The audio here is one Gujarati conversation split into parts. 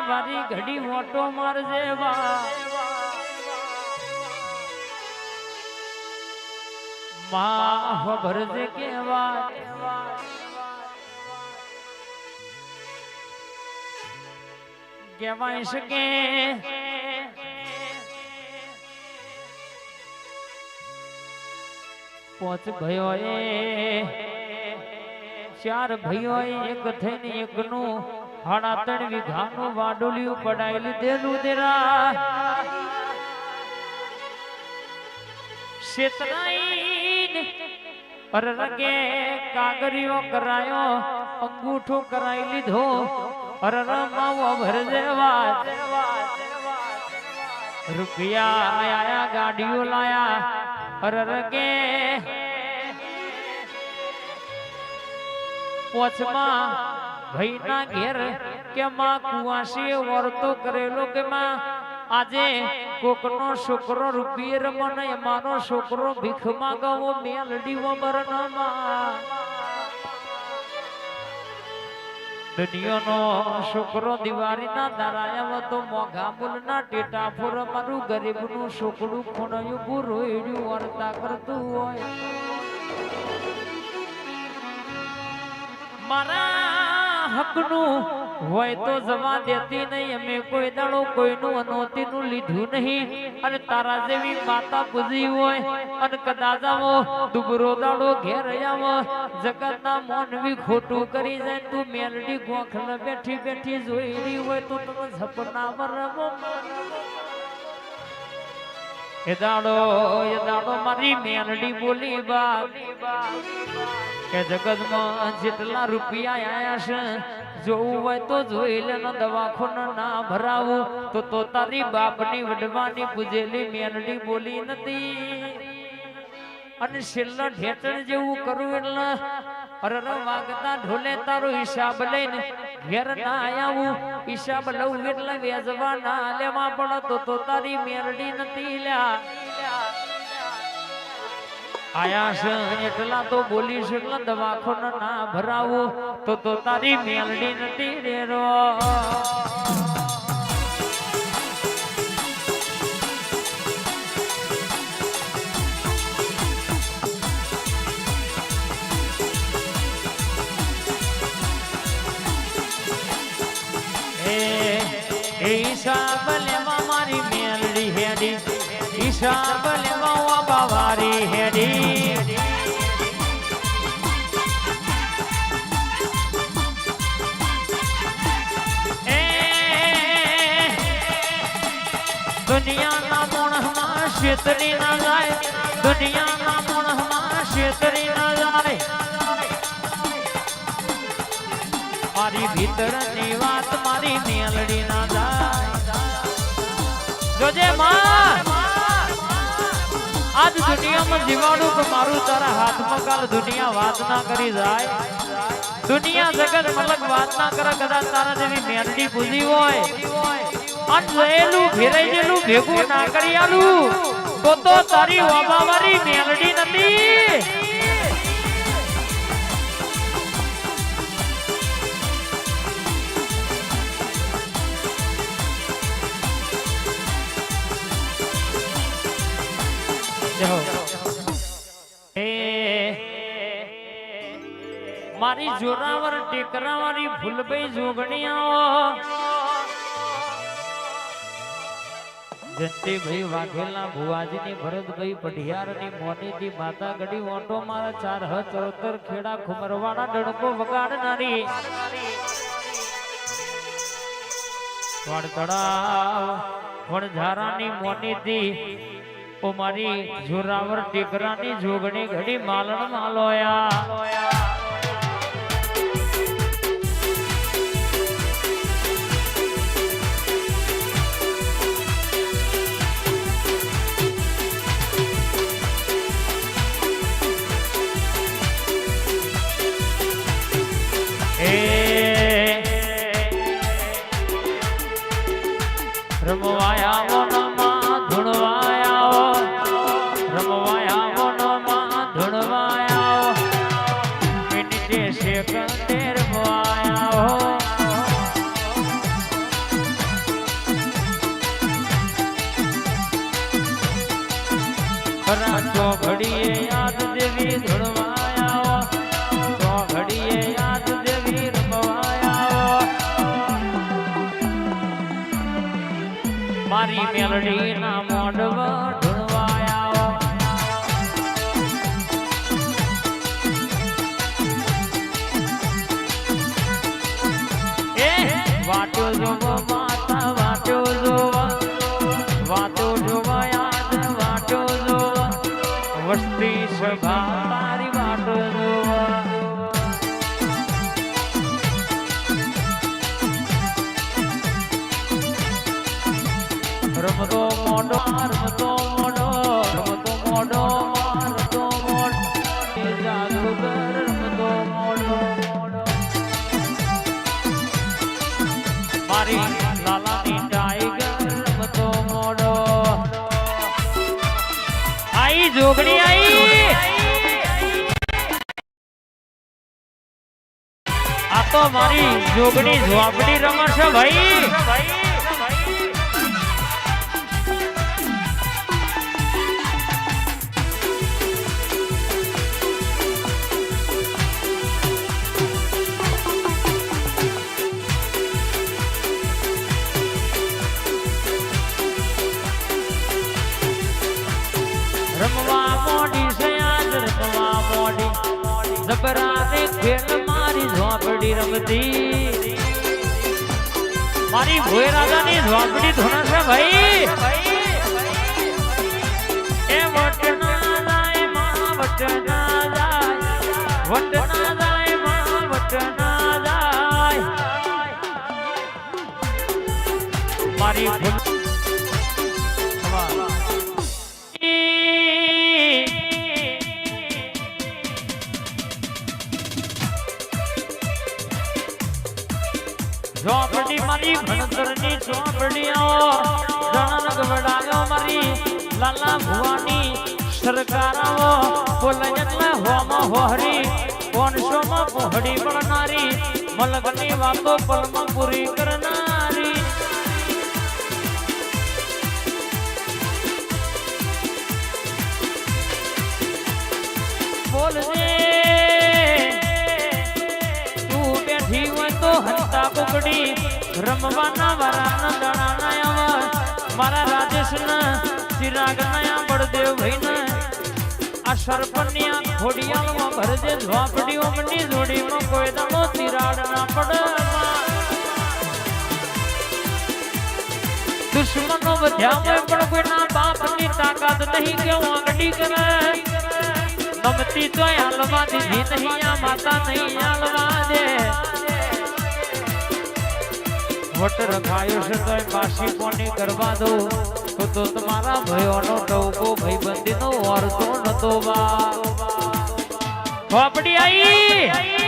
મારી ઘડી મોટો મારજે માં ભરજે કેવા કહેવાય શકે પોચ ભયો એ ચાર ભયો એક થઈને એકનું 3.5 વીઘાનું વાડોલિયું પડાઈ લીધેલું દેરા શેતરાઈ અરરગે કાગરીઓ કરાયો અંગૂઠો કરાઈ લીધો અરરમાવો ભરજે વાત રૂપિયા આયા ગાડીઓ લાયા અરરગે પોચમાં ભાઈના ઘેર કે માં કુવાસી વર્તો કરેલો કે માં આજે કોકનો છોકરો રૂપિયે રમણે મારો છોકરો ભીખ માંગવો મેલડી વમરનામાં દુનિયાનો છોકરો દિવાળીના દારાયા તો મોઘા મૂલના ટેટા ફોર મારું ગરીબનું છોકરું ખોણયું બુરોયડ્યું વર્તા કરતું હોય મારા હકનું હોય તો જવા દેતી નહીં અમે કોઈ દાડો કોઈનું અનોતીનું લીધું નહીં અને તારા જેવી માતા પૂજી હોય અને કદાચ આવો દુબરો દાડો ઘેર આવો જગતના મોનવી ખોટું કરી જાય તું મેલડી ગોખલ બેઠી બેઠી જોઈ રહી હોય તો તમે સપનામાં રમો એ દાડો મારી મેલડી બોલી બા કે જગતમાં જેટલા રૂપિયા આયા છે જોવું હોય તો જોઈ લે દવાખાનો ના ભરાવું તો તારી બાપની વડવાની પૂજેલી મેલડી બોલી નથી અને છેલ્લા ઢેચણ જેવું કરું એટલે અરર વાગતા ઢોલે તારો હિસાબ લઈને ઘેર ના આવું હિસાબ લઉં એટલે વેજવા ના લેવા પડતો તો તારી મેલડી નથી લ્યા આયા છે એટલા તો બોલીશ એટલા દવાખાનો ના ભરાવું તો તારી મેલડી નથી રેરો હિસાબ લેવા મારી મેલડી હેડી હિસાબ લેવા બાવારી હેડી દુનિયાના મોણમાં છેતરી ના જાય દુનિયાના મોણમાં છેતરી ના જાય મારી ભીતરની વાત મારી મેલડી ના જાય જોજે માં આજ દુનિયામાં જીવાડું કે મારું તારા હાથમાં કાલ દુનિયા વાત ના કરી જાય દુનિયા જગત મલક વાત ના કરે કદાચ તારા જેવી મેલડી પૂજી હોય અન જોયેલું ફેરાઈ ગયેલું ભેગું ના કરી આલું તો તારી વાબાવારી મેલડી નથી મારી જોરાવર ટેકરા વાળી ફૂલભાઈ જોગણીયા જંતીભાઈ વાઘેલા ભુવાજીની ભરતભાઈ પઢિયારની મોનીજી માતા ગડી ઓટો મારા 4 ખેડા ખુમરવાડા ડણકો વગાડનારી વડતળાવ વણઝારાની મોનીજી ઓ મારી જોરાવર ટેકરાની જોગણી ઘડી માલણ માલોયા રમવાયા વનમાં ધૂણવાયા રમવાયા વનમાં તો ઘડીએ યાદ દેવી ધૂળવાયા તો ઘડીએ યાદ દેવી રમવાયા મારી મેલડી ના મોઢવા ધૂળવાયા એ વાટો જોવો માતા વાટો જોવા વાતો જોવા યાદ વાટો જોવા વસ્તી સભા તારી વાટો જોવા રમતો મોઢો રમતો મોઢો રમતો મોઢો રમતો મોઢો જાદુગર રમતો મોઢો મારી લાલાની ટાઈગર રમતો મોઢો આઈ જોગણી આઈ આ તો મારી જોગણી ઝોપડી રમશે ભાઈ રમવા મોડી છે આજ રમવા મોડી જબરાને ખેલ મારી ઝોપડી રમતી મારી ભોય રાજાની ઝોપડી ધોણશે ભાઈ એ વટના જાય માં વટના જાય વટના જાય માં વટના જાય મારી ઝોપડી મારી ભણતરની ઝોપડીઓ જણન ગવડાયો મારી લાલા ભુવાની સરકારાઓ બોલે એટલે હોમ હોહરી 500 માં પહોળી પડનારી મલકની વાતો પલમાં પૂરી કરનારી બોલજે હંતા કુકડી રમવાના વરાના દણાના મારા રાજેશના ચિરાગના બળદેવ ભાઈના આ સરપન્યા ખોડિયાલમાં ભરજે ઝોપડીઓ મની જોડીમાં કોઈ દાડો તિરાડ ના પડે દુશ્મનો વધ્યા હોય પણ કોઈના બાપની તાકાત નહીં કે વાંગડી કરે નમતી તો હાલવા દીધી નહીં આ માતા નહીં હાલવા દે વટ રખાયો છે તો પાછી કોની કરવા દો તો તમારા ભયોનો ટોકો ભાઈબંધીનો ઓરતો નતો બા ખોપડી આઈ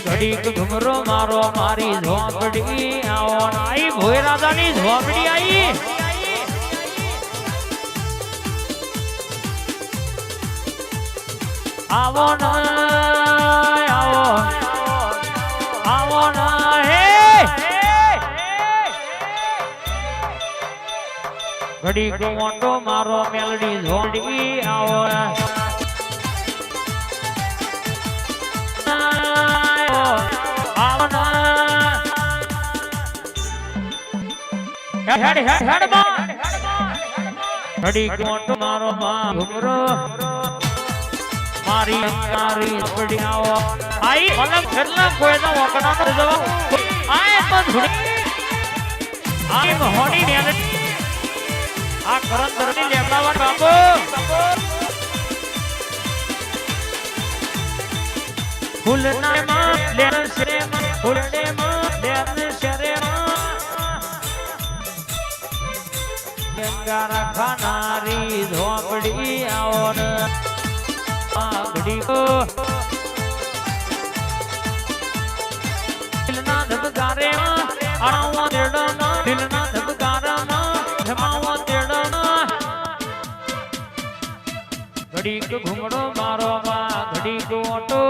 ઘડીક ઘુમરો મારો મારી ઝોપડી આવો આઈ ભોય રાજાની ઝોપડી આઈ આવો ના આવો આવો ના હે ઘડીક મોટો મારો મેલડી ઝોપડી આવો હેડ હેડ હેડ બા ઘડી કોટ મારો બા ઘુમરો મારી તારી પડિયાઓ આઈ અલગ ઘરના કોઈનો વકડા ન જવા આય તો ધુડી આઈ મોહણી ને આ કરન ધરતી લેબડાવા બાપો ફૂલના માં લેર શરે માં ફૂલડે માં લેર શરે ગંગારા ખાનારી ઝોપડી આવો ને આગડી કો દિલના ધબકારે આવો તેડો દિલના ધબકારા માં જમાવો તેડો ઘૂમડો મારો માં ઘડી ગોટો